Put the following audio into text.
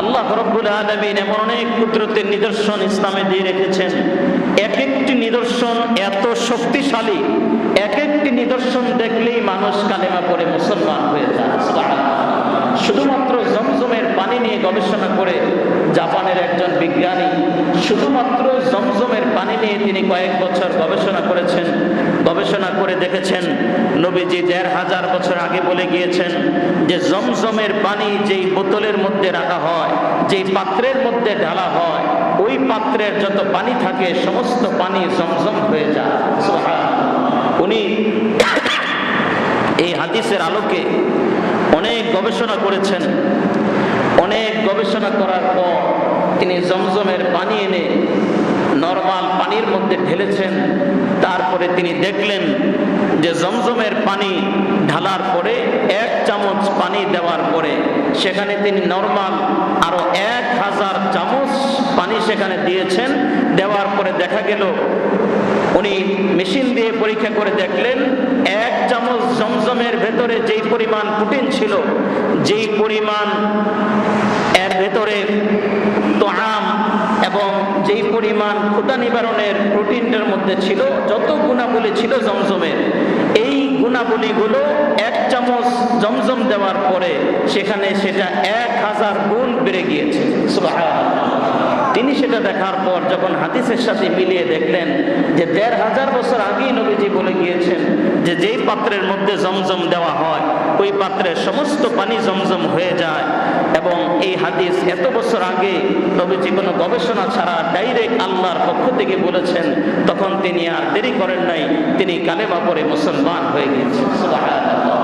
আল্লাহ রাব্বুল আলামিন এমন অনেক কুদরতের নিদর্শন ইসলামে দিয়ে রেখেছেন। এক একটি নিদর্শন এত শক্তিশালী, এক একটি নিদর্শন দেখলেই মানুষ কালেমা পড়ে মুসলমান হয়ে যায়। সুবহানাল্লাহ। শুধুমাত্র জমজমের পানি নিয়ে গবেষণা করে জাপানের একজন বিজ্ঞানী শুধুমাত্র জমজমের পানি নিয়ে তিনি কয়েক বছর গবেষণা করেছেন। গবেষণা করে দেখেছেন নবীজি ১৫০০ বছর আগে বলে গিয়েছেন যে জমজমের পানি যেই বোতলের মধ্যে রাখা হয়, যেই পাত্রের মধ্যে ঢালা হয়, ওই পাত্রের যত পানি থাকে সমস্ত পানি জমজম হয়ে যায়। সুবহানাল্লাহ। উনি এই হাদিসের আলোকে অনেক গবেষণা করেছেন। অনেক গবেষণা করার পর তিনি জমজমের পানি এনে নরমাল পানির মধ্যে ঢেলেছেন। তারপরে তিনি দেখলেন যে জমজমের পানি ঢালার পরে 1 চামচ পানি দেওয়ার পরে সেখানে তিনি নরমাল আরো 1000 চামচ পানি সেখানে দিয়েছেন। দেওয়ার পরে দেখা গেল উনি মেশিন দিয়ে পরীক্ষা করে দেখলেন 1 চামচ জমজমের ভেতরে যেই পরিমাণ প্রোটিন ছিল, যেই পরিমাণ এর ভেতরে তোআম এবং যেই পরিমাণ ক্ষুধা নিবারণের প্রোটিনটার মধ্যে ছিল, যত গুণাবলী ছিল জমজমের, এই গুণাবলীগুলো 1 চামচ জমজম দেওয়ার পরে সেখানে সেটা 1000 গুণ বেড়ে গিয়েছে। সুবহানাল্লাহ। তিনি সেটা দেখার পর যখন হাদিসের সাথে মিলিয়ে দেখলেন যে ১৫০০ বছর আগেই নবীজি বলে গিয়েছেন যে যেই পাত্রের মধ্যে জমজম দেওয়া হয় ওই পাত্রের সমস্ত পানি জমজম হয়ে যায়, এবং এই হাদিস এত বছর আগে নবীজি কোনো গবেষণা ছাড়া ডাইরেক্ট আল্লাহর পক্ষ থেকে বলেছেন, তখন তিনি আর দেরি করেন নাই, তিনি কালেমা পড়ে মুসলমান হয়ে গিয়েছেন। সুবহানাল্লাহ।